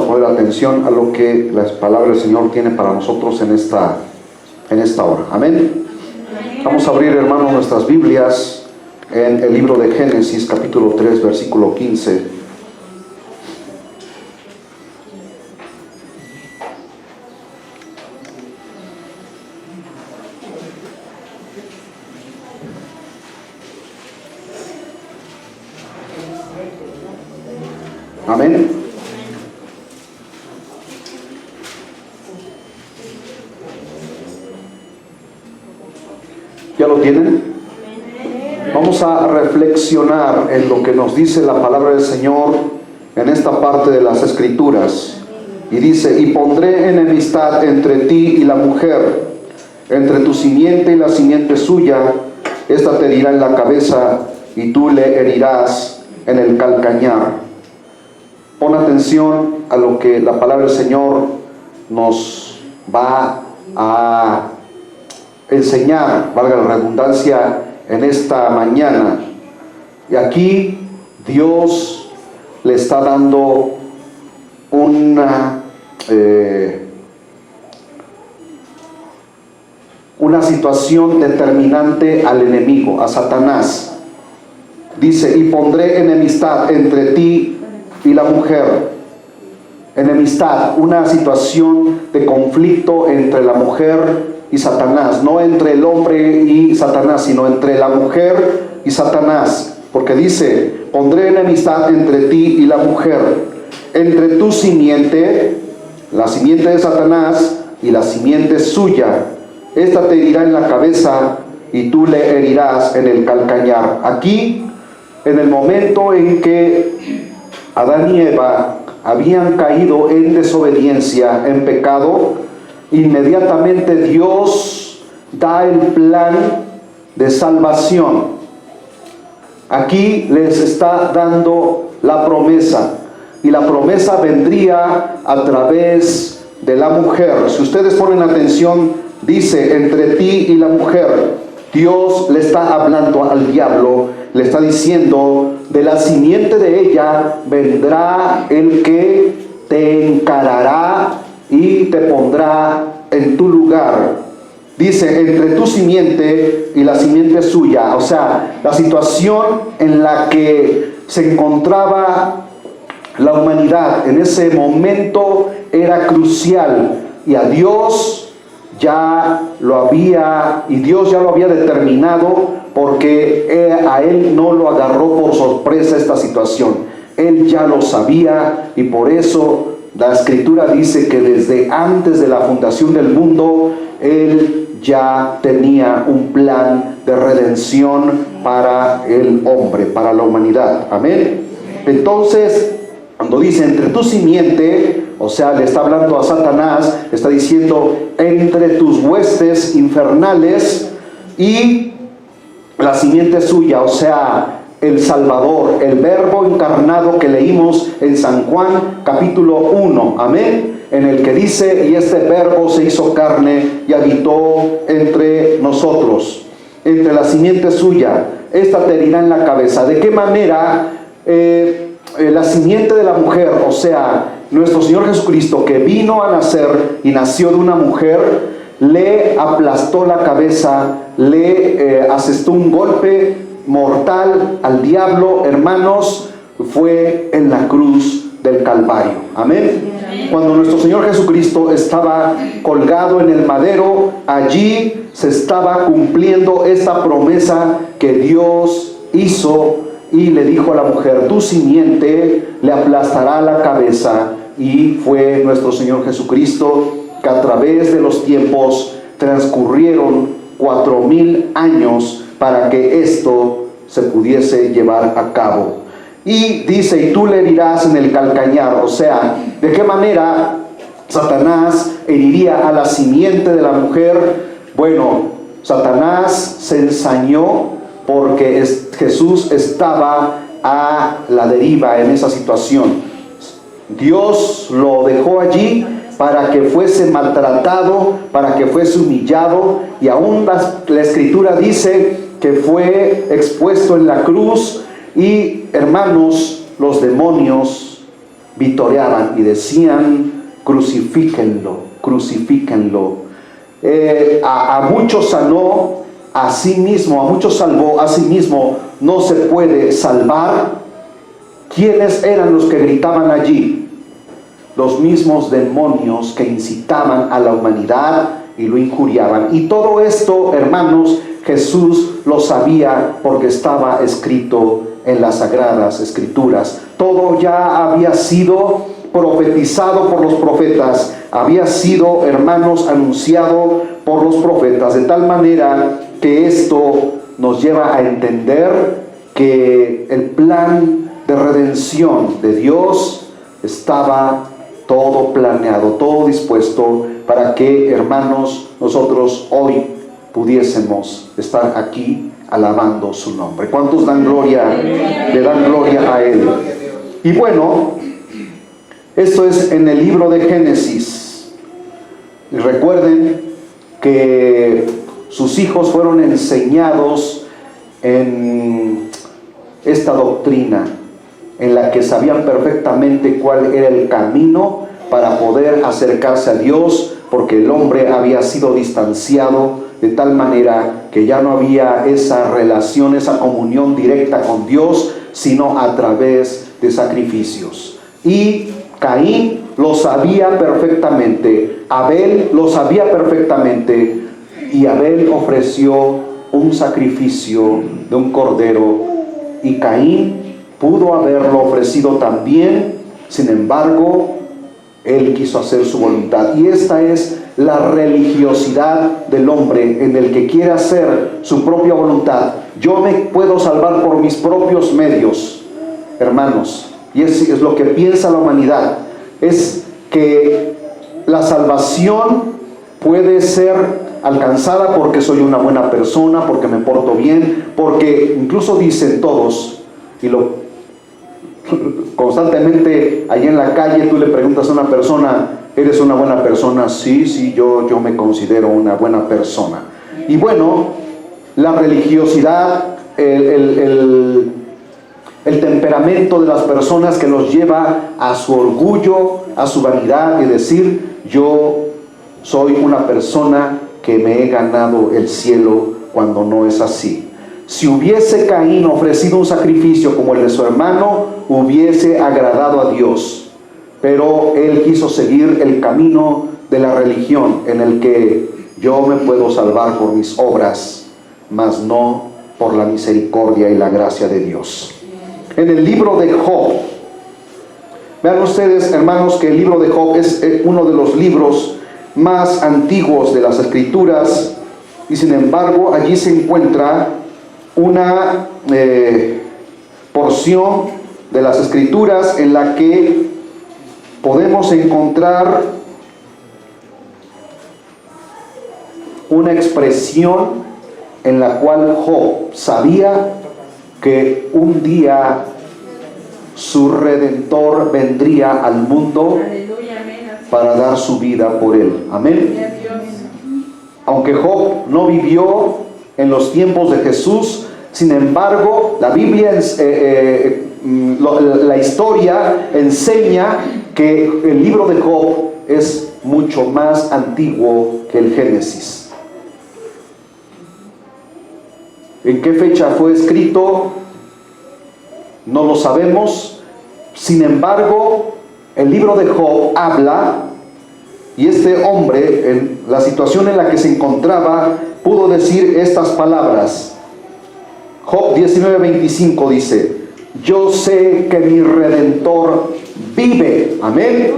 poner atención a lo que la palabra del Señor tiene para nosotros en esta hora. Amén. Vamos a abrir, hermanos, nuestras Biblias en el libro de Génesis, capítulo 3, versículo 15. Amén. ¿Ya lo tienen? Vamos a reflexionar en lo que nos dice la palabra del Señor en esta parte de las Escrituras. Y dice: y pondré enemistad entre ti y la mujer, entre tu simiente y la simiente suya. Esta te herirá en la cabeza y tú le herirás en el calcañar. Pon atención a lo que la palabra del Señor nos va a enseñar, valga la redundancia, en esta mañana. Y aquí Dios le está dando una situación determinante al enemigo, a Satanás. Dice: y pondré enemistad entre ti y la mujer. Enemistad, una situación de conflicto entre la mujer y Satanás, no entre el hombre y Satanás, sino entre la mujer y Satanás, porque dice: pondré enemistad entre ti y la mujer, entre tu simiente, la simiente de Satanás, y la simiente suya. Esta te herirá en la cabeza y tú le herirás en el calcañar. Aquí, en el momento en que Adán y Eva habían caído en desobediencia, en pecado, inmediatamente Dios da el plan de salvación. Aquí les está dando la promesa, y la promesa vendría a través de la mujer. Si ustedes ponen atención, dice: entre ti y la mujer. Dios le está hablando al diablo, le está diciendo: de la simiente de ella vendrá el que te encarará y te pondrá en tu lugar. Dice: entre tu simiente y la simiente suya. O sea, la situación en la que se encontraba la humanidad en ese momento era crucial, y a Dios ya lo había determinado, porque a él no lo agarró por sorpresa esta situación. Él ya lo sabía, y por eso la Escritura dice que desde antes de la fundación del mundo, él ya tenía un plan de redención para el hombre, para la humanidad. Amén. Entonces, cuando dice entre tu simiente, o sea, le está hablando a Satanás, está diciendo entre tus huestes infernales y la simiente suya, o sea, el Salvador, el Verbo encarnado que leímos en San Juan capítulo 1, amén, en el que dice: y este Verbo se hizo carne y habitó entre nosotros. Entre la simiente suya, esta te herirá en la cabeza. ¿De qué manera la simiente de la mujer, o sea, nuestro Señor Jesucristo, que vino a nacer y nació de una mujer, le aplastó la cabeza, le asestó un golpe mortal al diablo, hermanos? Fue en la cruz del Calvario. Amén. Cuando nuestro Señor Jesucristo estaba colgado en el madero, allí se estaba cumpliendo esta promesa que Dios hizo, y le dijo a la mujer: tu simiente le aplastará la cabeza. Y fue nuestro Señor Jesucristo, que a través de los tiempos transcurrieron 4000 años para que esto se pudiese llevar a cabo. Y dice: y tú le herirás en el calcañar. O sea, ¿de qué manera Satanás heriría a la simiente de la mujer? Bueno, Satanás se ensañó porque Jesús estaba a la deriva en esa situación. Dios lo dejó allí para que fuese maltratado, para que fuese humillado, y aún la Escritura dice que fue expuesto en la cruz. Y hermanos, los demonios vitoreaban y decían: crucifíquenlo, crucifíquenlo. A muchos sanó, a sí mismo, a muchos salvó, a sí mismo no se puede salvar. ¿Quiénes eran los que gritaban allí? Los mismos demonios que incitaban a la humanidad y lo injuriaban. Y todo esto, hermanos, Jesús lo sabía porque estaba escrito en las Sagradas Escrituras. Todo ya había sido profetizado por los profetas, había sido, hermanos, anunciado por los profetas, de tal manera que esto nos lleva a entender que el plan de redención de Dios estaba todo planeado, todo dispuesto para que, hermanos, nosotros hoy pudiésemos estar aquí alabando su nombre. ¿Cuántos dan gloria? Le dan gloria a Él. Y bueno, esto es en el libro de Génesis. Y recuerden que sus hijos fueron enseñados en esta doctrina, en la que sabían perfectamente cuál era el camino para poder acercarse a Dios, porque el hombre había sido distanciado de tal manera que ya no había esa relación, esa comunión directa con Dios, sino a través de sacrificios. Y Caín lo sabía perfectamente, Abel lo sabía perfectamente, y Abel ofreció un sacrificio de un cordero, y Caín pudo haberlo ofrecido también. Sin embargo, él quiso hacer su voluntad. Y esta es la religiosidad del hombre, en el que quiere hacer su propia voluntad. Yo me puedo salvar por mis propios medios, hermanos. Y es lo que piensa la humanidad. Es que la salvación puede ser alcanzada porque soy una buena persona, porque me porto bien, porque incluso dicen todos, y lo constantemente allí en la calle tú le preguntas a una persona: ¿eres una buena persona? Sí, yo me considero una buena persona. Y bueno, la religiosidad, el temperamento de las personas que los lleva a su orgullo, a su vanidad, y decir: yo soy una persona que me he ganado el cielo, cuando no es así. Si hubiese Caín ofrecido un sacrificio como el de su hermano, hubiese agradado a Dios. Pero él quiso seguir el camino de la religión, en el que yo me puedo salvar por mis obras, mas no por la misericordia y la gracia de Dios. En el libro de Job, vean ustedes, hermanos, que el libro de Job es uno de los libros más antiguos de las Escrituras, y sin embargo allí se encuentra una porción de las Escrituras en la que podemos encontrar una expresión en la cual Job sabía que un día su Redentor vendría al mundo para dar su vida por él. Amén. Aunque Job no vivió en los tiempos de Jesús, sin embargo, la Biblia, la historia enseña que el libro de Job es mucho más antiguo que el Génesis. ¿En qué fecha fue escrito? No lo sabemos. Sin embargo, el libro de Job habla, y este hombre, en la situación en la que se encontraba, pudo decir estas palabras. Job 19:25 dice: yo sé que mi Redentor vive, amén,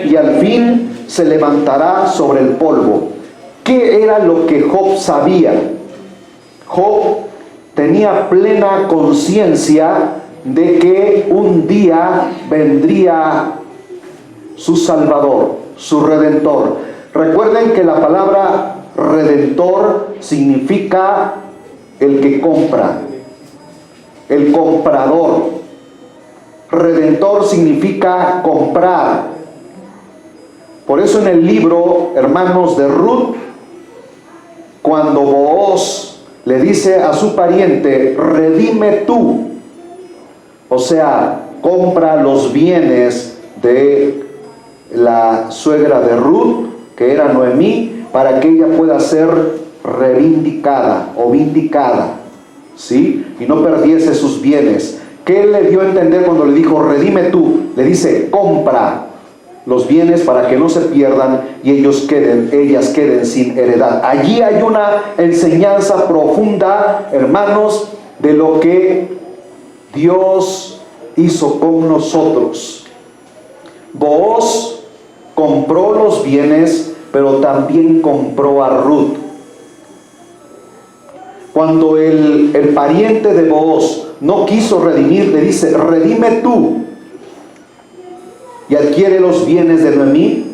y al fin se levantará sobre el polvo. ¿Qué era lo que Job sabía? Job tenía plena conciencia de que un día vendría su Salvador, su Redentor. Recuerden que la palabra Redentor significa el que compra, el comprador. Redentor significa comprar. Por eso en el libro, hermanos, de Ruth, cuando Booz le dice a su pariente: redime tú, o sea, compra los bienes de la suegra de Ruth, que era Noemí, para que ella pueda ser reivindicada o vindicada, ¿sí? Y no perdiese sus bienes. ¿Qué le dio a entender cuando le dijo, redime tú? Le dice, compra los bienes para que no se pierdan y ellas queden sin heredad. Allí hay una enseñanza profunda, hermanos, de lo que Dios hizo con nosotros. Booz compró los bienes, pero también compró a Ruth. Cuando el pariente de Booz no quiso redimir, le dice, redime tú y adquiere los bienes de Noemí.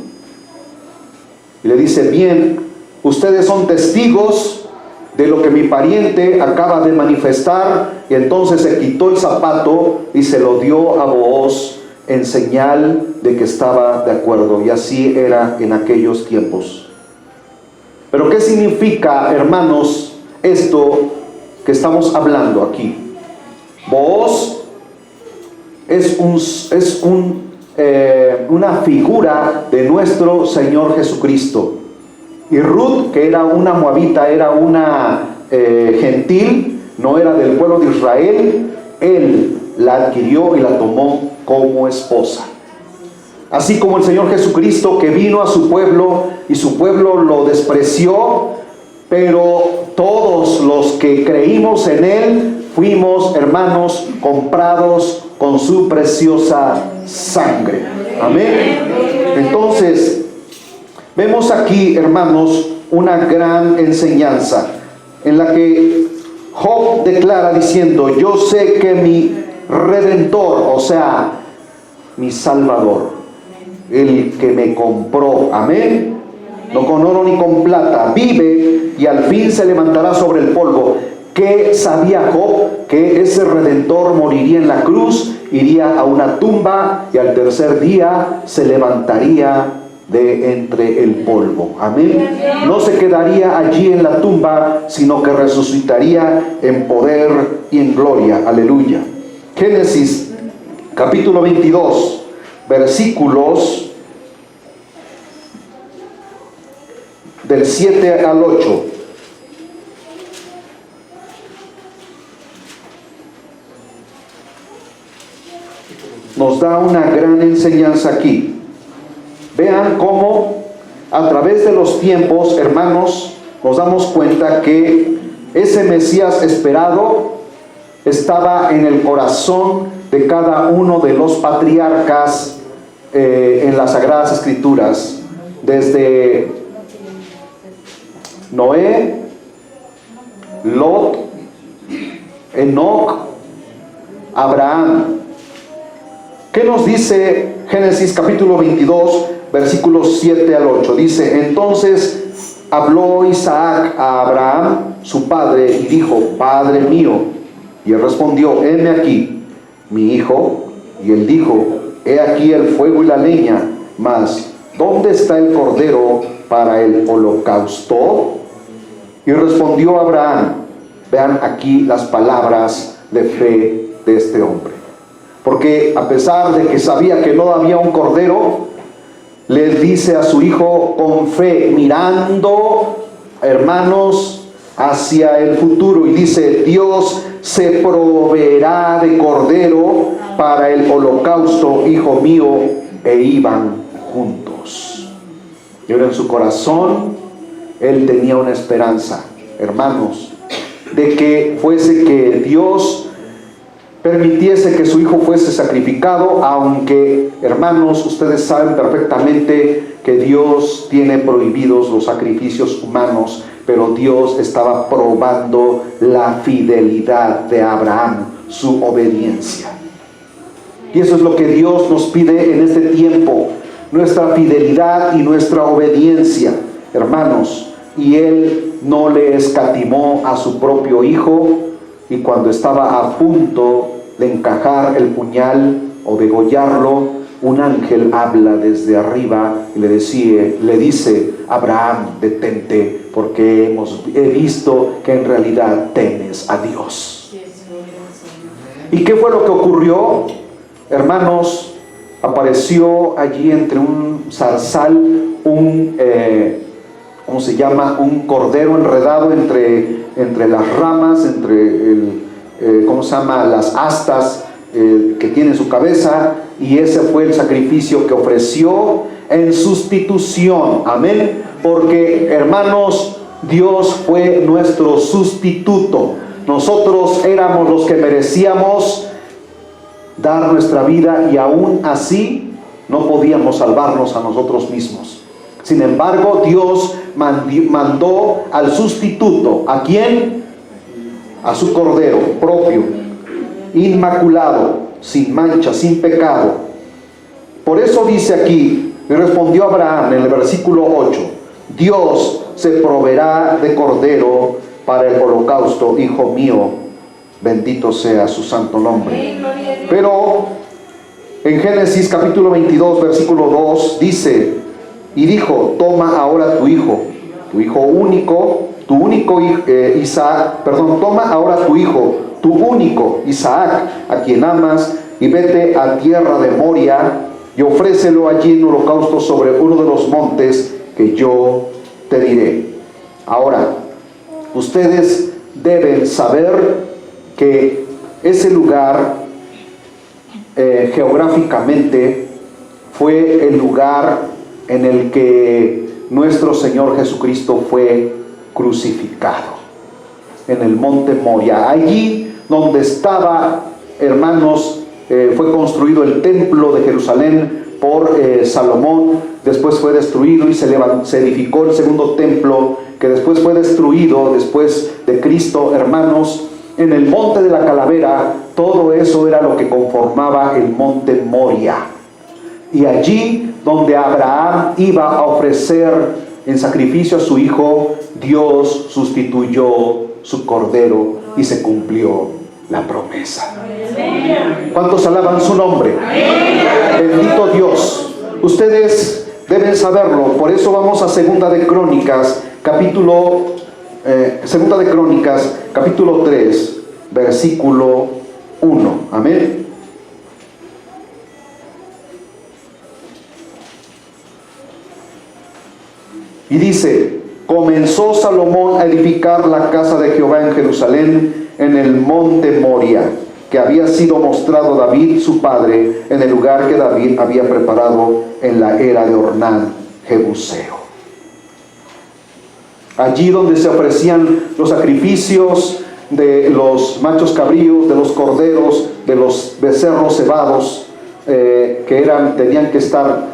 Y le dice, bien, ustedes son testigos de lo que mi pariente acaba de manifestar. Y entonces se quitó el zapato y se lo dio a Booz en señal de que estaba de acuerdo. Y así era en aquellos tiempos. Pero ¿qué significa, hermanos, esto que estamos hablando aquí? Booz es una figura de nuestro Señor Jesucristo. Y Ruth, que era una moabita, era una gentil, no era del pueblo de Israel, él la adquirió y la tomó como esposa. Así como el Señor Jesucristo, que vino a su pueblo y su pueblo lo despreció, pero todos los que creímos en él fuimos, hermanos, comprados con su preciosa sangre. Amén. Entonces, vemos aquí, hermanos, una gran enseñanza en la que Job declara diciendo, yo sé que mi Redentor, o sea, mi Salvador, el que me compró, amén, no con oro ni con plata, vive y al fin se levantará sobre el polvo. ¿Qué sabía Job? Que ese Redentor moriría en la cruz, iría a una tumba y al tercer día se levantaría de entre el polvo. Amén. No se quedaría allí en la tumba, sino que resucitaría en poder y en gloria. Aleluya. Génesis capítulo 22, versículos del 7 al 8. Nos da una gran enseñanza aquí. Vean cómo a través de los tiempos, hermanos, nos damos cuenta que ese Mesías esperado estaba en el corazón de cada uno de los patriarcas en las Sagradas Escrituras, desde Noé, Lot, Enoc, Abraham. ¿Qué nos dice Génesis capítulo 22, versículos 7 al 8? Dice, entonces habló Isaac a Abraham, su padre, y dijo, Padre mío. Y él respondió, heme aquí, mi hijo. Y él dijo, he aquí el fuego y la leña, mas ¿dónde está el cordero para el holocausto? Y respondió Abraham. Vean aquí las palabras de fe de este hombre. Porque a pesar de que sabía que no había un cordero, le dice a su hijo con fe, mirando, hermanos, hacia el futuro, y dice, Dios se proveerá de cordero para el holocausto, hijo mío. E iban juntos. Y ahora en su corazón él tenía una esperanza, hermanos, de que fuese que Dios permitiese que su hijo fuese sacrificado, aunque, hermanos, ustedes saben perfectamente que Dios tiene prohibidos los sacrificios humanos, pero Dios estaba probando la fidelidad de Abraham, su obediencia. Y eso es lo que Dios nos pide en este tiempo, nuestra fidelidad y nuestra obediencia, hermanos. Y Él no le escatimó a su propio hijo, y cuando estaba a punto de encajar el puñal o degollarlo, un ángel habla desde arriba y le dice, Abraham, detente, porque he visto que en realidad temes a Dios. ¿Y qué fue lo que ocurrió? Hermanos, apareció allí entre un zarzal ¿cómo se llama? Un cordero enredado entre las ramas, ¿cómo se llama? Las astas que tiene en su cabeza, y ese fue el sacrificio que ofreció en sustitución. Amén. Porque, hermanos, Dios fue nuestro sustituto. Nosotros éramos los que merecíamos dar nuestra vida, y aún así no podíamos salvarnos a nosotros mismos. Sin embargo, Dios mandó al sustituto. ¿A quién? A su cordero propio, inmaculado, sin mancha, sin pecado. Por eso dice aquí, y respondió Abraham en el versículo 8: Dios se proveerá de cordero para el holocausto, hijo mío, bendito sea su santo nombre. Pero en Génesis capítulo 22 versículo 2 dice: y dijo, toma ahora tu hijo único, toma ahora tu hijo, tu único Isaac, a quien amas, y vete a tierra de Moria, y ofrécelo allí en holocausto sobre uno de los montes que yo te diré. Ahora, ustedes deben saber que ese lugar geográficamente fue el lugar en el que nuestro Señor Jesucristo fue crucificado, en el monte Moria. Allí donde estaba, hermanos, fue construido el templo de Jerusalén por Salomón. Después fue destruido y se edificó el segundo templo, que después fue destruido después de Cristo. Hermanos, en el monte de la calavera, todo eso era lo que conformaba el monte Moria. Y allí donde Abraham iba a ofrecer en sacrificio a su hijo, Dios sustituyó su cordero y se cumplió la promesa. ¿Cuántos alaban su nombre? Bendito Dios. Ustedes deben saberlo. Por eso vamos a Segunda de Crónicas, capítulo 3, versículo 1. Amén. Y dice: comenzó Salomón a edificar la casa de Jehová en Jerusalén, en el monte Moria, que había sido mostrado a David su padre, en el lugar que David había preparado en la era de Ornán Jebuseo. Allí donde se ofrecían los sacrificios de los machos cabríos, de los corderos, de los becerros cebados, que tenían que estar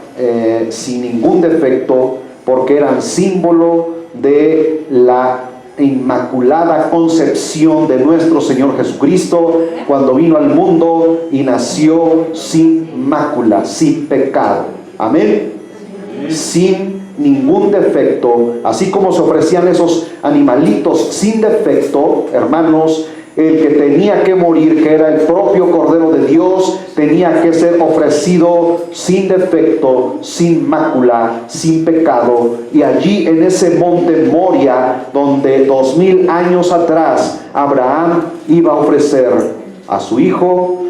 sin ningún defecto, porque eran símbolo de la inmaculada concepción de nuestro Señor Jesucristo, cuando vino al mundo y nació sin mácula, sin pecado. Amén. Sin ningún defecto. Así como se ofrecían esos animalitos sin defecto, hermanos, el que tenía que morir, que era el propio Cordero de Dios, tenía que ser ofrecido sin defecto, sin mácula, sin pecado. Y allí en ese monte Moria, donde 2000 años atrás Abraham iba a ofrecer a su hijo,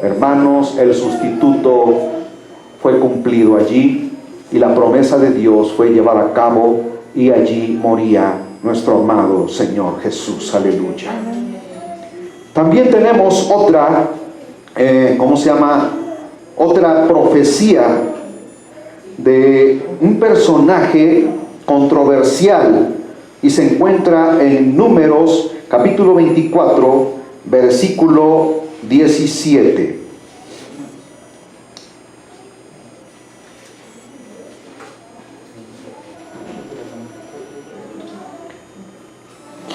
hermanos, el sustituto fue cumplido allí, y la promesa de Dios fue llevada a cabo, y allí moría nuestro amado Señor Jesús. Aleluya. También tenemos otra, otra profecía de un personaje controversial, y se encuentra en Números capítulo 24, versículo 17.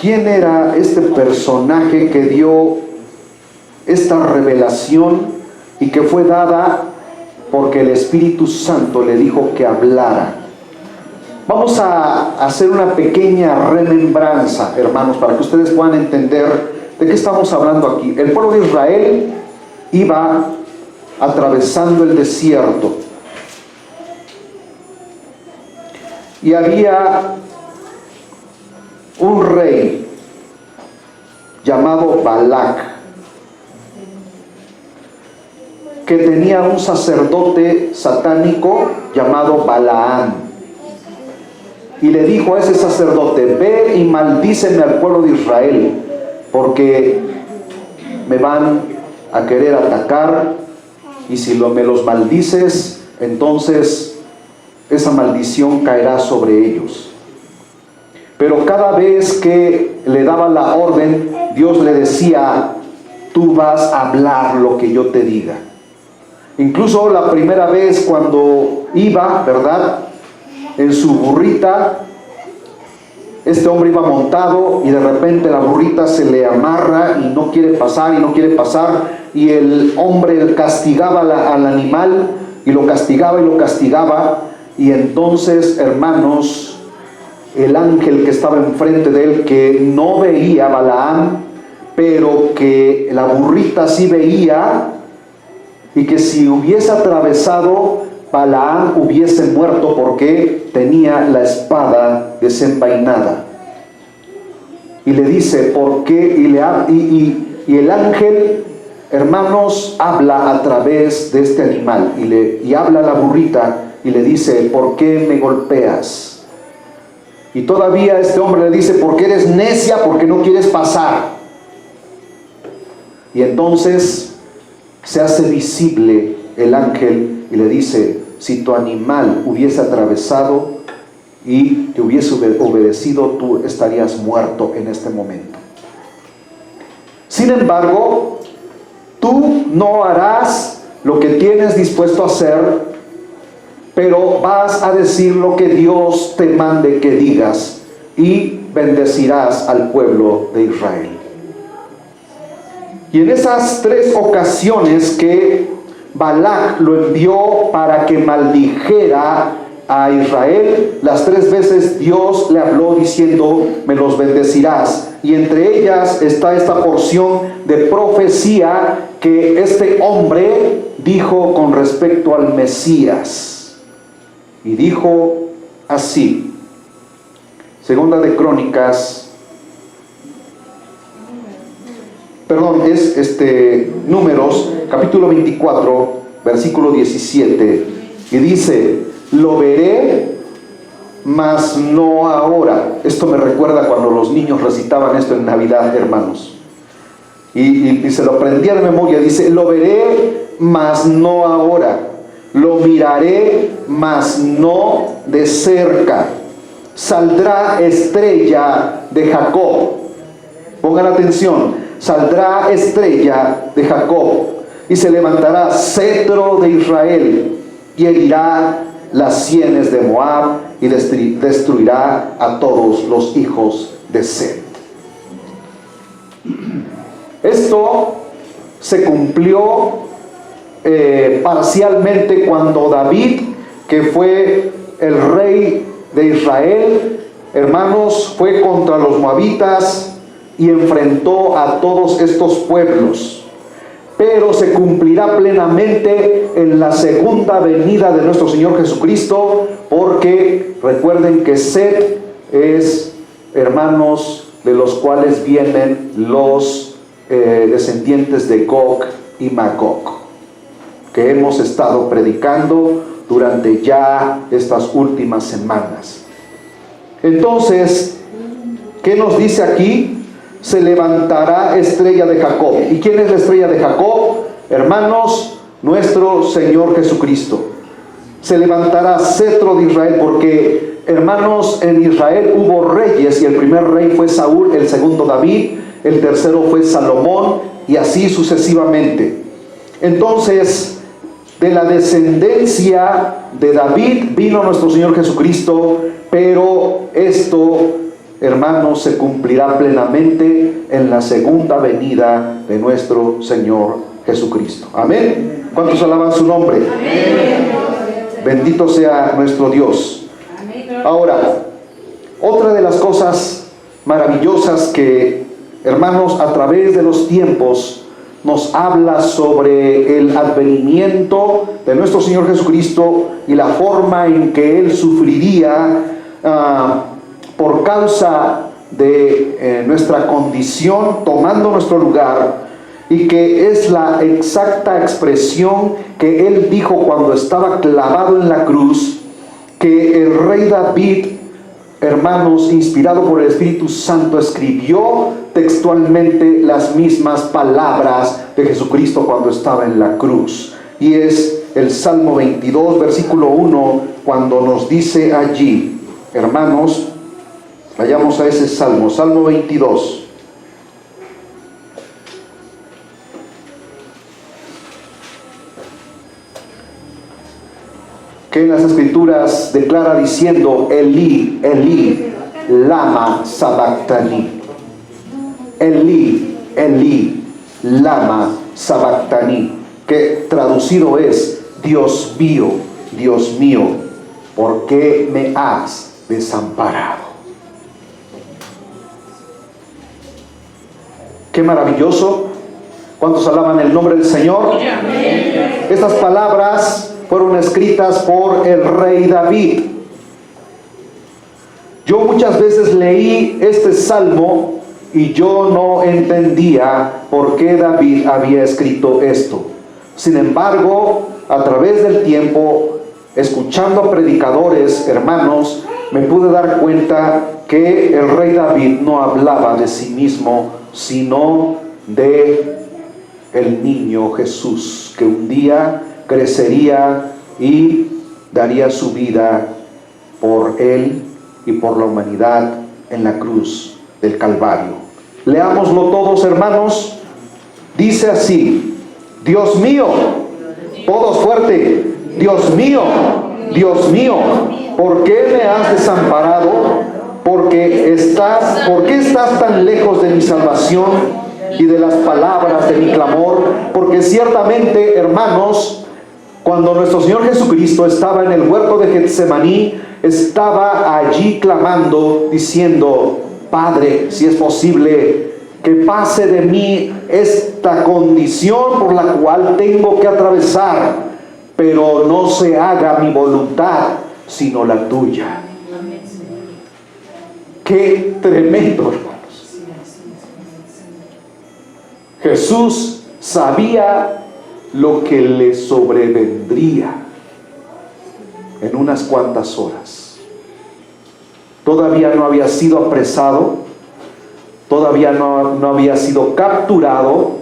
¿Quién era este personaje que dio esta revelación y que fue dada porque el Espíritu Santo le dijo que hablara? Vamos a hacer una pequeña remembranza, hermanos, para que ustedes puedan entender de qué estamos hablando aquí. El pueblo de Israel iba atravesando el desierto, y había un rey llamado Balac. que tenía un sacerdote satánico llamado Balaam. Y le dijo a ese sacerdote: ve y maldíceme al pueblo de Israel, porque me van a querer atacar, y si me los maldices, entonces esa maldición caerá sobre ellos. Pero cada vez que le daba la orden, Dios le decía: tú vas a hablar lo que yo te diga. Incluso la primera vez cuando iba, ¿verdad?, en su burrita, este hombre iba montado y de repente la burrita se le amarra y no quiere pasar y no quiere pasar, y el hombre castigaba al animal y lo castigaba y lo castigaba, y entonces, hermanos, el ángel que estaba enfrente de él, que no veía a Balaam, pero que la burrita sí veía, y que si hubiese atravesado, Balaam hubiese muerto porque tenía la espada desenvainada. Y le dice: ¿por qué? Y el ángel, hermanos, habla a través de este animal y habla a la burrita y le dice: ¿por qué me golpeas? Y todavía este hombre le dice: porque eres necia, porque no quieres pasar. Y entonces se hace visible el ángel y le dice: si tu animal hubiese atravesado y te hubiese obedecido, tú estarías muerto en este momento. Sin embargo, tú no harás lo que tienes dispuesto a hacer, pero vas a decir lo que Dios te mande que digas, y bendecirás al pueblo de Israel. Y en esas 3 ocasiones que Balac lo envió para que maldijera a Israel, las 3 veces Dios le habló diciendo: me los bendecirás. Y entre ellas está esta porción de profecía que este hombre dijo con respecto al Mesías. Y dijo así, Segunda de Crónicas, Números, capítulo 24, versículo 17, y dice: lo veré, mas no ahora. Esto me recuerda cuando los niños recitaban esto en Navidad, hermanos, y se lo aprendía de memoria. Dice: lo veré, mas no ahora, lo miraré, mas no de cerca. Saldrá estrella de Jacob. Pongan atención: saldrá estrella de Jacob, y se levantará cetro de Israel, y herirá las sienes de Moab, y destruirá a todos los hijos de Set. Esto se cumplió parcialmente cuando David, que fue el rey de Israel, hermanos, fue contra los moabitas y enfrentó a todos estos pueblos. Pero se cumplirá plenamente en la segunda venida de nuestro Señor Jesucristo, porque recuerden que Set es, hermanos, de los cuales vienen los descendientes de Gog y Magog, que hemos estado predicando durante ya estas últimas semanas. Entonces, ¿qué nos dice aquí? Se levantará estrella de Jacob. ¿Y quién es la estrella de Jacob? Hermanos, nuestro Señor Jesucristo. Se levantará cetro de Israel, porque, hermanos, en Israel hubo reyes, y el primer rey fue Saúl, el segundo David, el tercero fue Salomón, y así sucesivamente. Entonces, de la descendencia de David vino nuestro Señor Jesucristo, pero esto, hermanos, se cumplirá plenamente en la segunda venida de nuestro Señor Jesucristo. Amén. ¿Cuántos alaban su nombre? Amén. Bendito sea nuestro Dios. Ahora, otra de las cosas maravillosas que, hermanos, a través de los tiempos nos habla sobre el advenimiento de nuestro Señor Jesucristo y la forma en que Él sufriría por causa de nuestra condición, tomando nuestro lugar, y que es la exacta expresión que él dijo cuando estaba clavado en la cruz, que el rey David, hermanos, inspirado por el Espíritu Santo, escribió textualmente las mismas palabras de Jesucristo cuando estaba en la cruz. Y es el Salmo 22, versículo 1, cuando nos dice allí, hermanos, vayamos a ese Salmo, Salmo 22. Que en las Escrituras declara diciendo, Elí, Elí, lama sabactani. Elí, Elí, lama sabactani. Que traducido es, Dios mío, ¿por qué me has desamparado? Qué maravilloso. ¿Cuántos alaban el nombre del Señor? Estas palabras fueron escritas por el rey David. Yo muchas veces leí este salmo y yo no entendía por qué David había escrito esto. Sin embargo, a través del tiempo, escuchando a predicadores, hermanos, me pude dar cuenta que el rey David no hablaba de sí mismo, sino de el niño Jesús, que un día crecería y daría su vida por él y por la humanidad en la cruz del Calvario. Leámoslo todos, hermanos. Dice así: Dios mío, todos fuerte, Dios mío, ¿por qué me has desamparado? ¿Por qué estás tan lejos de mi salvación y de las palabras de mi clamor? Porque ciertamente, hermanos, cuando nuestro Señor Jesucristo estaba en el huerto de Getsemaní, estaba allí clamando, diciendo: Padre, si es posible, que pase de mí esta condición por la cual tengo que atravesar, pero no se haga mi voluntad, sino la tuya. Qué tremendo, hermanos. Jesús sabía lo que le sobrevendría en unas cuantas horas. Todavía no había sido apresado, todavía no había sido capturado,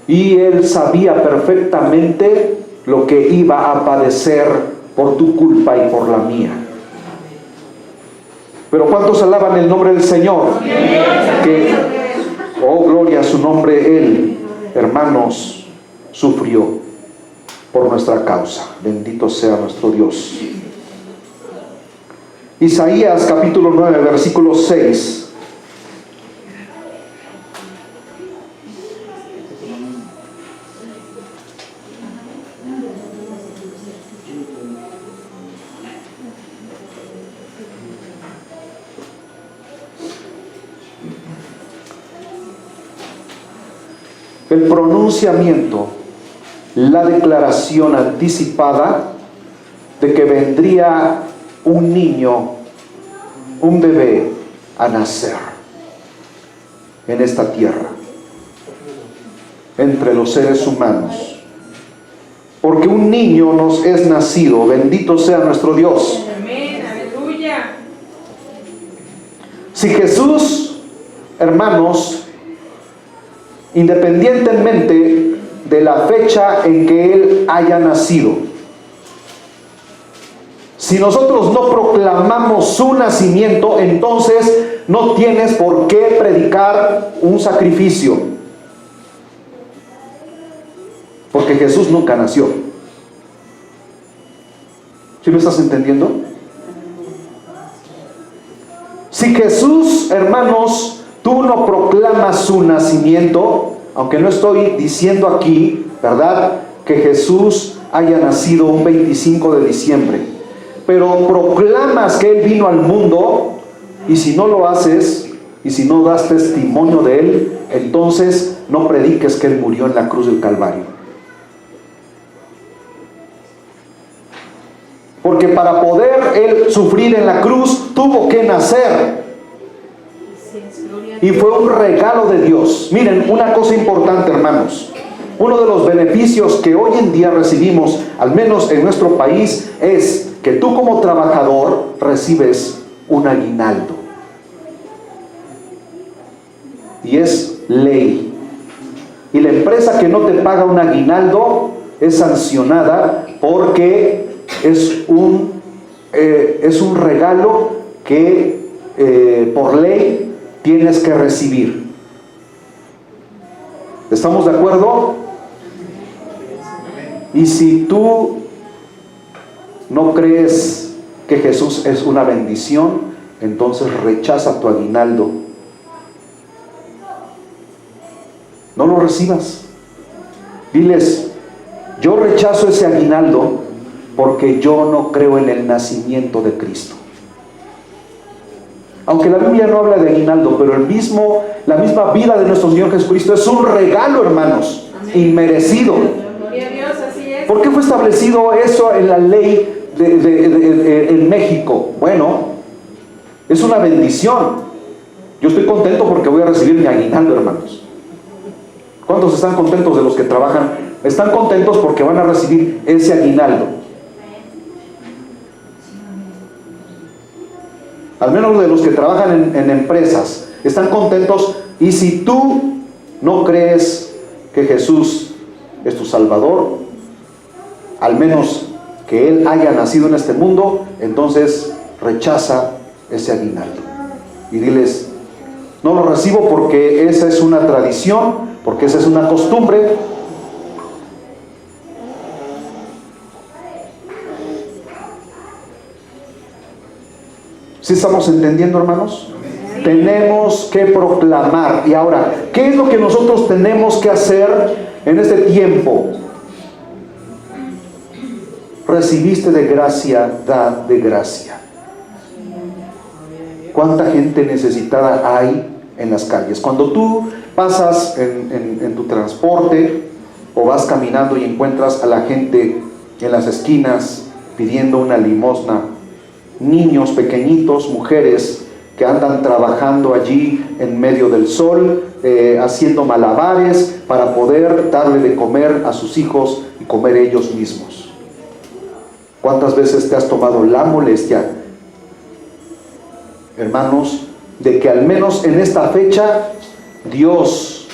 y él sabía perfectamente lo que iba a padecer por tu culpa y por la mía. Pero ¿cuántos alaban el nombre del Señor? Que, oh, gloria a su nombre, él, hermanos, sufrió por nuestra causa. Bendito sea nuestro Dios. Isaías capítulo 9, versículo 6. El pronunciamiento, la declaración anticipada de que vendría un niño, un bebé, a nacer en esta tierra, entre los seres humanos. Porque un niño nos es nacido, bendito sea nuestro Dios. Amén, aleluya. Si Jesús, hermanos, independientemente de la fecha en que Él haya nacido, si nosotros no proclamamos su nacimiento, entonces no tienes por qué predicar un sacrificio, porque Jesús nunca nació. ¿Sí lo estás entendiendo? Si Jesús, hermanos, tú no proclamas su nacimiento, aunque no estoy diciendo aquí, ¿verdad?, que Jesús haya nacido un 25 de diciembre, pero proclamas que Él vino al mundo, y si no lo haces, y si no das testimonio de Él, entonces no prediques que Él murió en la cruz del Calvario. Porque para poder Él sufrir en la cruz, tuvo que nacer. Sí, gloria y fue un regalo de Dios. Miren, una cosa importante, hermanos. Uno de los beneficios que hoy en día recibimos, al menos en nuestro país, es que tú como trabajador recibes un aguinaldo. Y es ley. Y la empresa que no te paga un aguinaldo es sancionada porque es un regalo que por ley tienes que recibir. ¿Estamos de acuerdo? Y si tú no crees que Jesús es una bendición, entonces rechaza tu aguinaldo. No lo recibas. Diles, yo rechazo ese aguinaldo porque yo no creo en el nacimiento de Cristo. Aunque la Biblia no habla de aguinaldo, pero la misma vida de nuestro Señor Jesucristo es un regalo, hermanos, inmerecido. Gloria a Dios, así es. ¿Por qué fue establecido eso en la ley en México? Bueno, es una bendición. Yo estoy contento porque voy a recibir mi aguinaldo, hermanos. ¿Cuántos están contentos de los que trabajan? Están contentos porque van a recibir ese aguinaldo. Al menos de los que trabajan en empresas, están contentos. Y si tú no crees que Jesús es tu Salvador, al menos que Él haya nacido en este mundo, entonces rechaza ese aguinaldo. Y diles, no lo recibo porque esa es una tradición, porque esa es una costumbre. ¿Sí estamos entendiendo, hermanos? Sí. Tenemos que proclamar. Y ahora, ¿qué es lo que nosotros tenemos que hacer en este tiempo? Recibiste de gracia, da de gracia. ¿Cuánta gente necesitada hay en las calles? Cuando tú pasas en tu transporte o vas caminando y encuentras a la gente en las esquinas pidiendo una limosna, niños pequeñitos, mujeres que andan trabajando allí en medio del sol, haciendo malabares para poder darle de comer a sus hijos y comer ellos mismos. ¿Cuántas veces te has tomado la molestia, hermanos, de que al menos en esta fecha Dios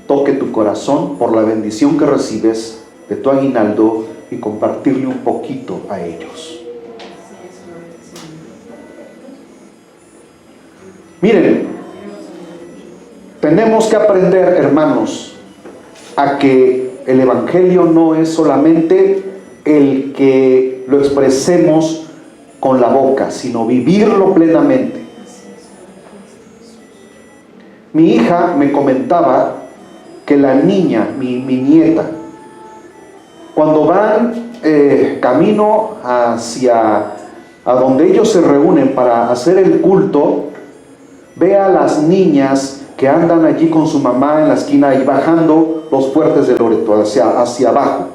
toque tu corazón por la bendición que recibes de tu aguinaldo y compartirle un poquito a ellos? Miren, tenemos que aprender, hermanos, a que el Evangelio no es solamente el que lo expresemos con la boca, sino vivirlo plenamente. Mi hija me comentaba que la niña, mi nieta, cuando van camino hacia a donde ellos se reúnen para hacer el culto, ve a las niñas que andan allí con su mamá en la esquina y bajando los fuertes de Loreto hacia abajo.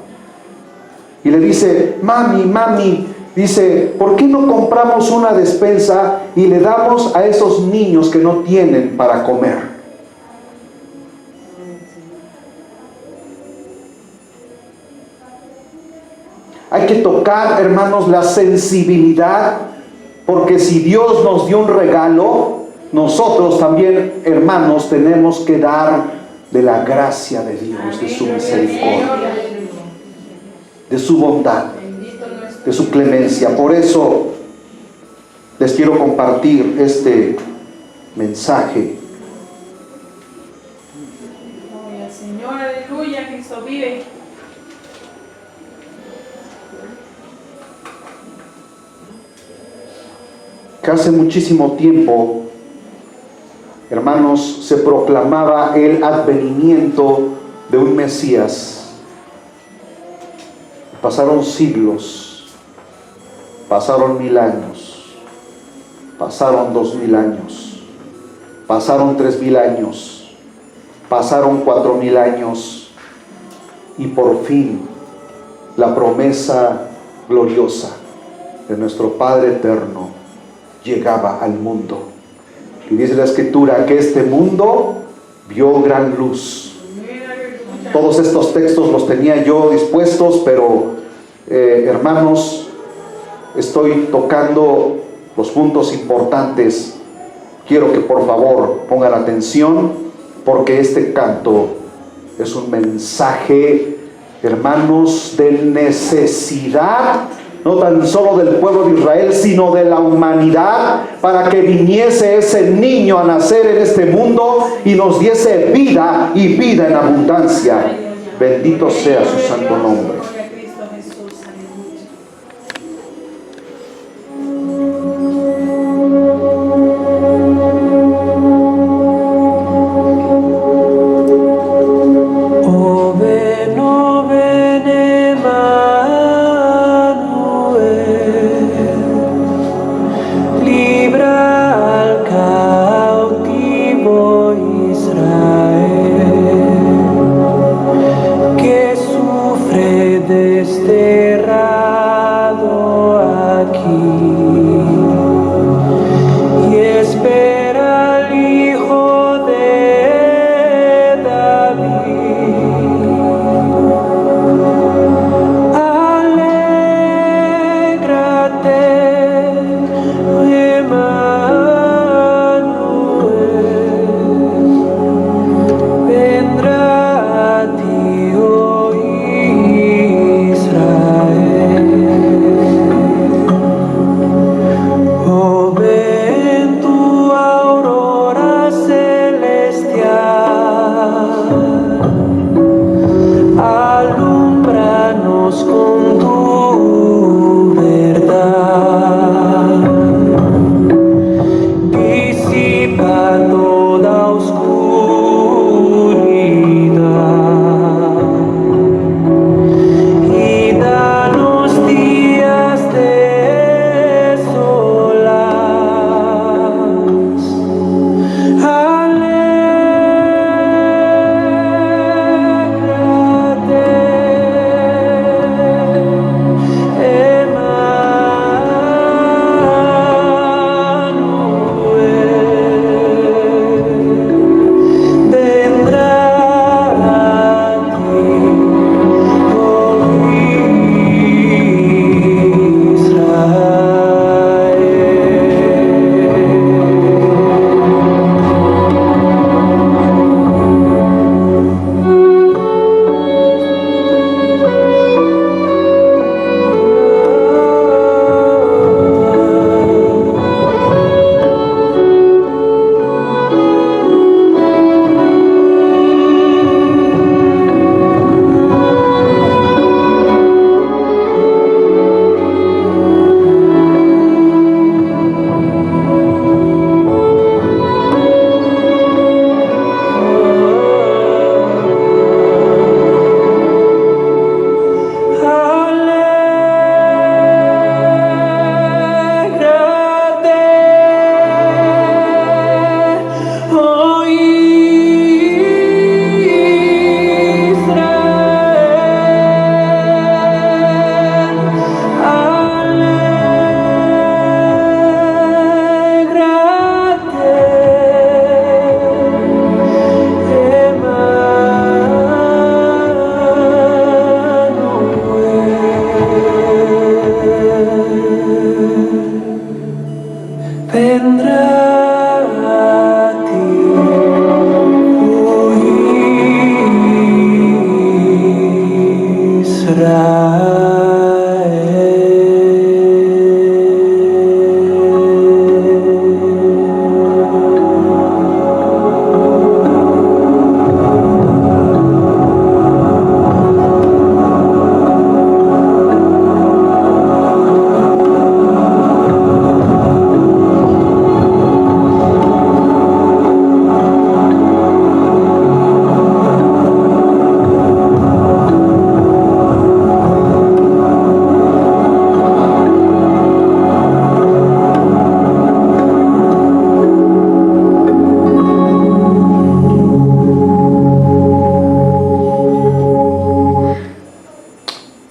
Y le dice, mami, dice, ¿por qué no compramos una despensa y le damos a esos niños que no tienen para comer? Hay que tocar, hermanos, la sensibilidad, porque si Dios nos dio un regalo, nosotros también, hermanos, tenemos que dar de la gracia de Dios, de su misericordia, de su bondad, de su clemencia. Por eso les quiero compartir este mensaje. Gloria al Señor, aleluya, Cristo vive. Que hace muchísimo tiempo, hermanos, se proclamaba el advenimiento de un Mesías. Pasaron siglos, pasaron 1000 años, pasaron 2000 años, pasaron 3000 años, pasaron 4000 años, y por fin la promesa gloriosa de nuestro Padre eterno llegaba al mundo. Y dice la Escritura que este mundo vio gran luz. Todos estos textos los tenía yo dispuestos, pero hermanos, estoy tocando los puntos importantes. Quiero que por favor pongan atención, porque este canto es un mensaje, hermanos, de necesidad, no tan solo del pueblo de Israel, sino de la humanidad, para que viniese ese niño a nacer en este mundo y nos diese vida y vida en abundancia. Bendito sea su santo nombre.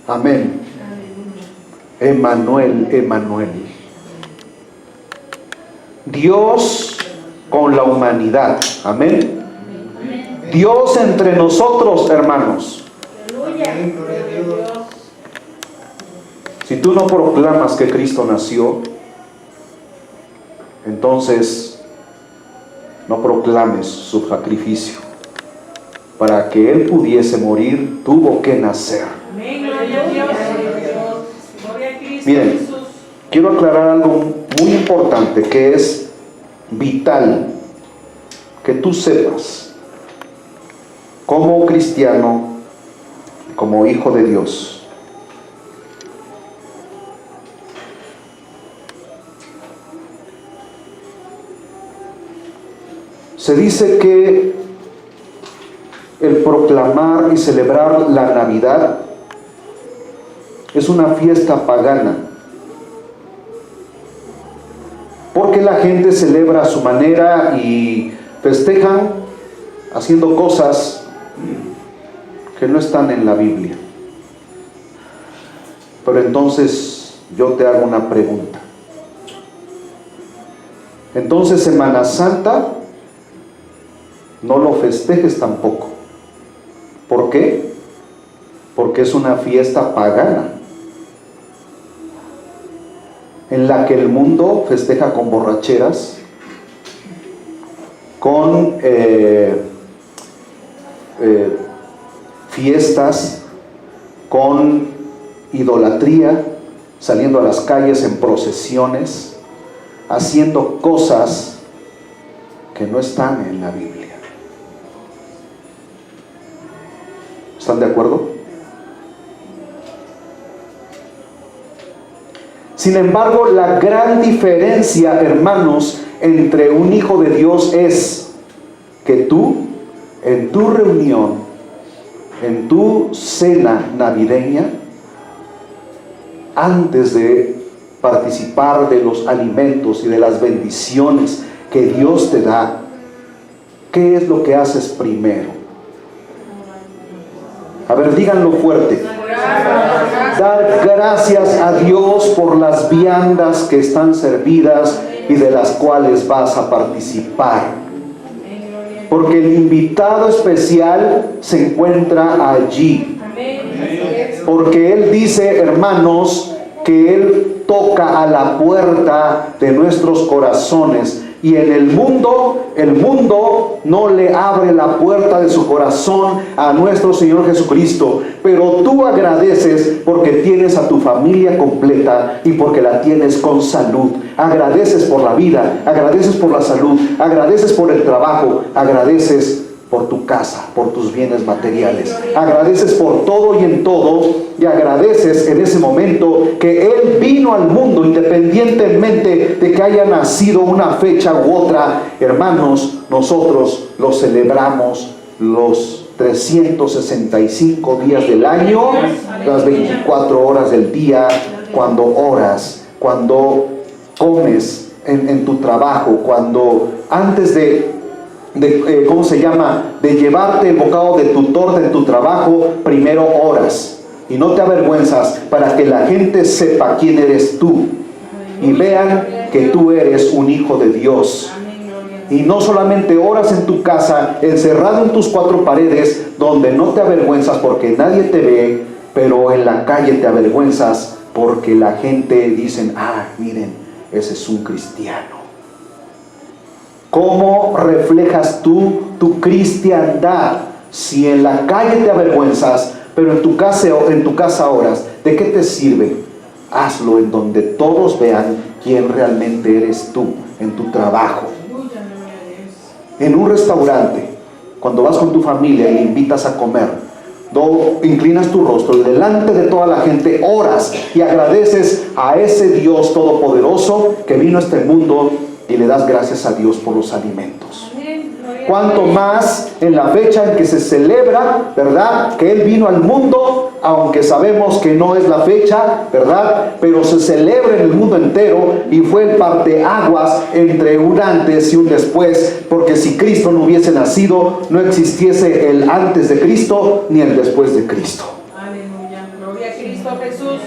Amén. Emmanuel, Emmanuel. Dios con la humanidad. Amén. Dios entre nosotros, hermanos. Si tú no proclamas que Cristo nació, entonces no proclames su sacrificio. Para que Él pudiese morir, tuvo que nacer. Miren, quiero aclarar algo muy importante que es vital que tú sepas como cristiano, como hijo de Dios. Se dice que el proclamar y celebrar la Navidad es una fiesta pagana, porque la gente celebra a su manera y festejan haciendo cosas que no están en la Biblia. Pero entonces yo te hago una pregunta. Entonces Semana Santa no lo festejes tampoco. ¿Por qué? Porque es una fiesta pagana en la que el mundo festeja con borracheras, con fiestas, con idolatría, saliendo a las calles en procesiones, haciendo cosas que no están en la Biblia. ¿Están de acuerdo? Sin embargo, la gran diferencia, hermanos, entre un hijo de Dios es que tú, en tu reunión, en tu cena navideña, antes de participar de los alimentos y de las bendiciones que Dios te da, ¿qué es lo que haces primero? A ver, díganlo fuerte. Dar gracias a Dios por las viandas que están servidas y de las cuales vas a participar. Porque el invitado especial se encuentra allí. Porque Él dice, hermanos, que Él toca a la puerta de nuestros corazones. Y en el mundo no le abre la puerta de su corazón a nuestro Señor Jesucristo. Pero tú agradeces porque tienes a tu familia completa y porque la tienes con salud. Agradeces por la vida, agradeces por la salud, agradeces por el trabajo, agradeces por tu casa, por tus bienes materiales. Agradeces por todo y en todo, y agradeces en ese momento que Él vino al mundo independientemente de que haya nacido una fecha u otra. Hermanos, nosotros lo celebramos los 365 días del año, las 24 horas del día, cuando oras, cuando comes en tu trabajo, cuando antes de llevarte el bocado de tu torta en tu trabajo, primero oras y no te avergüenzas para que la gente sepa quién eres tú y vean que tú eres un hijo de Dios. Y no solamente oras en tu casa, encerrado en tus cuatro paredes, donde no te avergüenzas porque nadie te ve, pero en la calle te avergüenzas porque la gente dicen, miren, ese es un cristiano. ¿Cómo reflejas tú tu cristiandad? Si en la calle te avergüenzas, pero en tu casa oras, ¿de qué te sirve? Hazlo en donde todos vean quién realmente eres tú, en tu trabajo, en un restaurante, cuando vas con tu familia y le invitas a comer, inclinas tu rostro y delante de toda la gente oras y agradeces a ese Dios todopoderoso que vino a este mundo, y le das gracias a Dios por los alimentos. Cuanto más en la fecha en que se celebra, ¿verdad?, que Él vino al mundo, aunque sabemos que no es la fecha, ¿verdad?, pero se celebra en el mundo entero y fue el parteaguas entre un antes y un después, porque si Cristo no hubiese nacido, no existiese el antes de Cristo ni el después de Cristo. Aleluya, gloria a Cristo Jesús.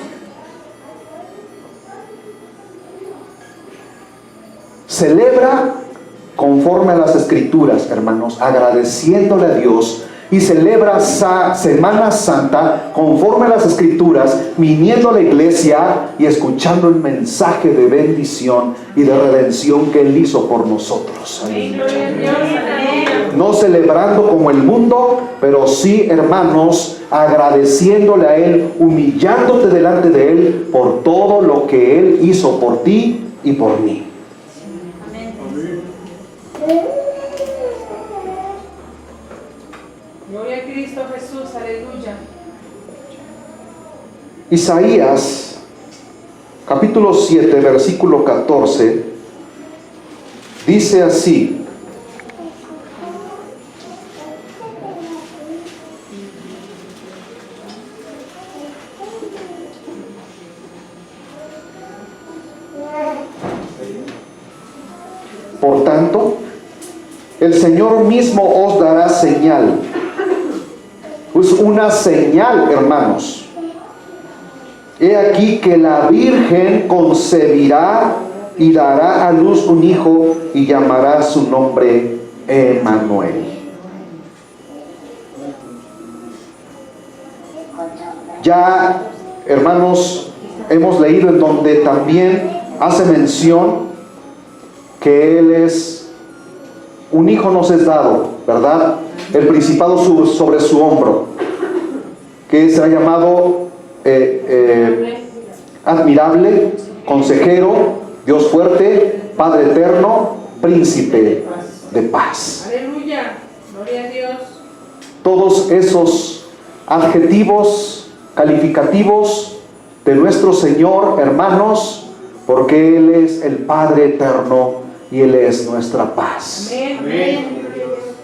Celebra conforme a las Escrituras, hermanos, agradeciéndole a Dios, y celebra Semana Santa conforme a las Escrituras, viniendo a la iglesia y escuchando el mensaje de bendición y de redención que Él hizo por nosotros. No celebrando como el mundo, pero sí, hermanos, agradeciéndole a Él, humillándote delante de Él por todo lo que Él hizo por ti y por mí. Gloria a Cristo Jesús, aleluya. Isaías, capítulo 7, versículo 14, dice así: por tanto, el Señor mismo os dará señal. Es una señal, hermanos. He aquí que la Virgen concebirá y dará a luz un hijo y llamará su nombre Emmanuel. Ya, hermanos, hemos leído en donde también hace mención que Él es un hijo nos es dado, ¿verdad? El principado sobre su hombro, que se ha llamado admirable, consejero, Dios fuerte, Padre eterno, príncipe de paz. Aleluya, gloria a Dios. Todos esos adjetivos calificativos de nuestro Señor, hermanos, porque Él es el Padre eterno y Él es nuestra paz. Amén.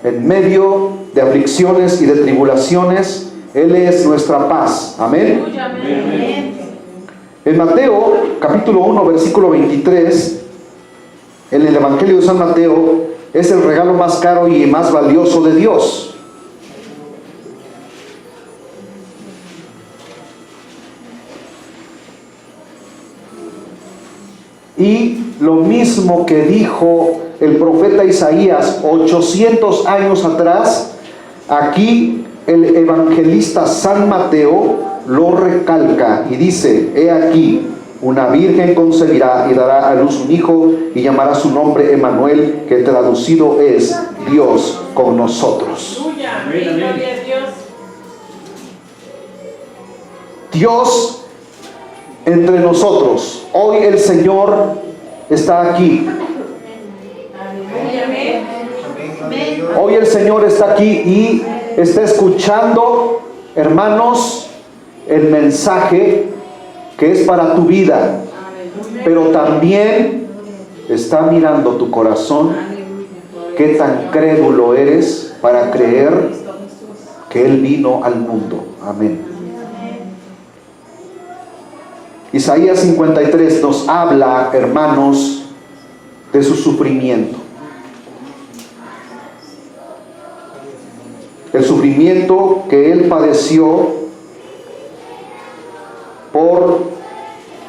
En medio de aflicciones y de tribulaciones, Él es nuestra paz. Amén. Aleluya, amén. En Mateo, capítulo 1, versículo 23, en el Evangelio de San Mateo, es el regalo más caro y más valioso de Dios. Y lo mismo que dijo el profeta Isaías 800 años atrás, aquí el evangelista San Mateo lo recalca y dice: he aquí, una virgen concebirá y dará a luz un hijo y llamará su nombre Emmanuel, que traducido es Dios con nosotros. Aleluya, amén. Gloria a Dios. Dios entre nosotros. Hoy el Señor está aquí. Aleluya, amén. Hoy el Señor está aquí y está escuchando, hermanos, el mensaje que es para tu vida, pero también está mirando tu corazón. Qué tan crédulo eres para creer que Él vino al mundo. Amén. Isaías 53 nos habla, hermanos, de su sufrimiento. El sufrimiento que Él padeció por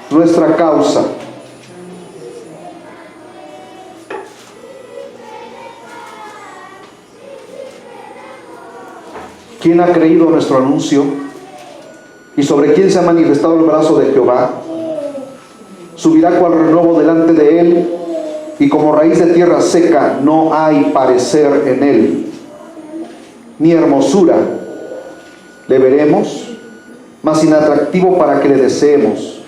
nuestra causa. ¿Quién ha creído nuestro anuncio? ¿Y sobre quién se ha manifestado el brazo de Jehová? Subirá cual renuevo delante de él, y como raíz de tierra seca no hay parecer en él, ni hermosura le veremos, mas inatractivo para que le deseemos,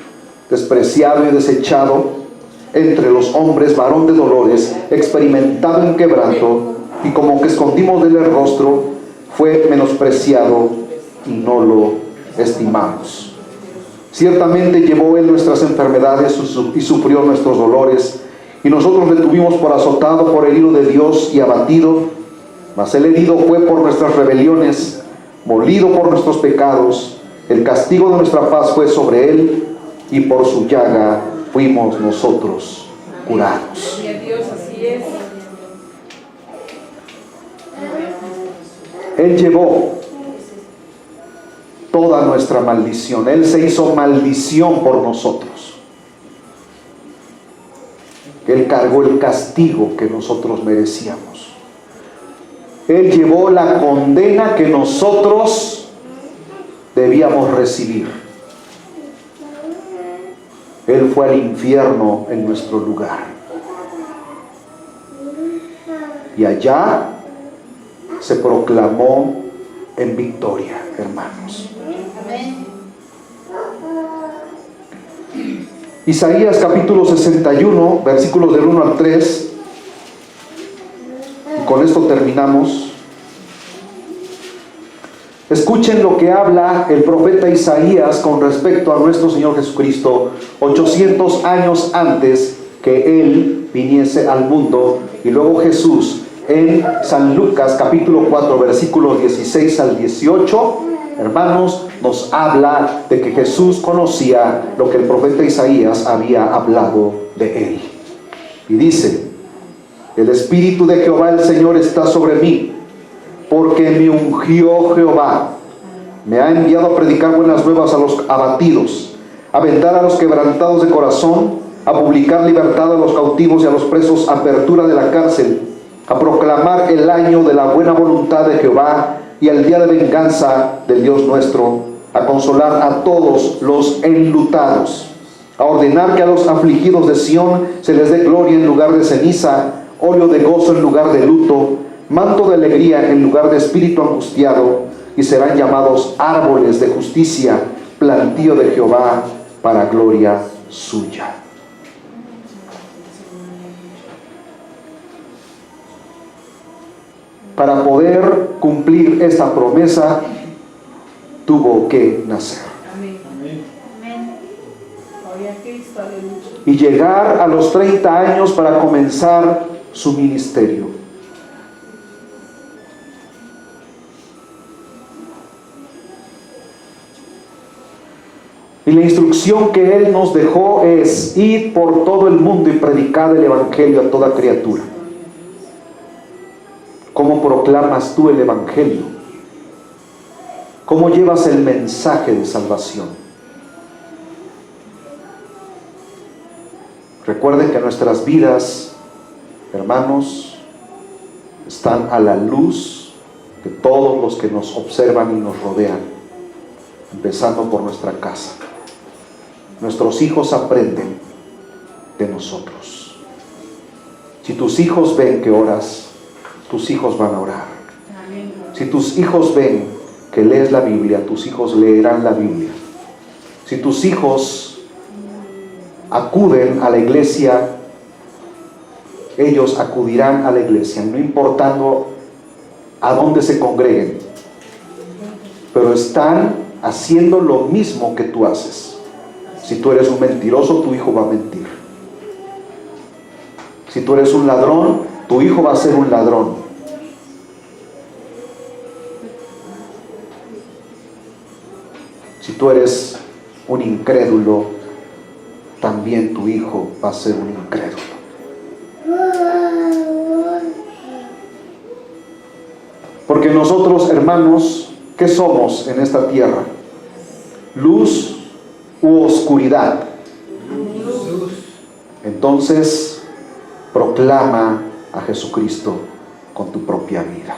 despreciado y desechado entre los hombres, varón de dolores, experimentado en quebranto, y como que escondimos de él el rostro, fue menospreciado y no lo estimamos. Ciertamente llevó él nuestras enfermedades y sufrió nuestros dolores, y nosotros le tuvimos por azotado, por herido de Dios y abatido. Mas el herido fue por nuestras rebeliones, molido por nuestros pecados. El castigo de nuestra paz fue sobre él, y por su llaga fuimos nosotros curados. Gloria a Dios, así es. Él llevó toda nuestra maldición. Él se hizo maldición por nosotros. Él cargó el castigo que nosotros merecíamos. Él llevó la condena que nosotros debíamos recibir. Él fue al infierno en nuestro lugar. Y allá se proclamó en victoria, hermanos. Isaías capítulo 61, versículos del 1 al 3. Y con esto terminamos. Escuchen lo que habla el profeta Isaías con respecto a nuestro Señor Jesucristo, 800 años antes que Él viniese al mundo. Y luego Jesús en San Lucas capítulo 4, versículos 16 al 18, hermanos, nos habla de que Jesús conocía lo que el profeta Isaías había hablado de Él. Y dice: el Espíritu de Jehová el Señor está sobre mí, porque me ungió Jehová. Me ha enviado a predicar buenas nuevas a los abatidos, a vendar a los quebrantados de corazón, a publicar libertad a los cautivos y a los presos, apertura de la cárcel, a proclamar el año de la buena voluntad de Jehová y el día de venganza del Dios nuestro, a consolar a todos los enlutados, a ordenar que a los afligidos de Sión se les dé gloria en lugar de ceniza, óleo de gozo en lugar de luto, manto de alegría en lugar de espíritu angustiado, y serán llamados árboles de justicia, plantío de Jehová para gloria suya. Para poder cumplir esta promesa, tuvo que nacer. Amén. Gloria a Cristo, aleluya. Y llegar a los 30 años para comenzar su ministerio. Y la instrucción que Él nos dejó es: id por todo el mundo y predicad el Evangelio a toda criatura. ¿Cómo proclamas tú el Evangelio? ¿Cómo llevas el mensaje de salvación? Recuerden que nuestras vidas, hermanos, están a la luz de todos los que nos observan y nos rodean, empezando por nuestra casa. Nuestros hijos aprenden de nosotros. Si tus hijos ven que oras, tus hijos van a orar. Amén. Si tus hijos ven que lees la Biblia, tus hijos leerán la Biblia. Si tus hijos acuden a la iglesia, ellos acudirán a la iglesia, no importando a dónde se congreguen, pero están haciendo lo mismo que tú haces. Si tú eres un mentiroso, tu hijo va a mentir. Si tú eres un ladrón, tu hijo va a ser un ladrón. Si tú eres un incrédulo, también tu hijo va a ser un incrédulo. Porque nosotros, hermanos, ¿qué somos en esta tierra? ¿Luz u oscuridad? Entonces, proclama a Jesucristo con tu propia vida.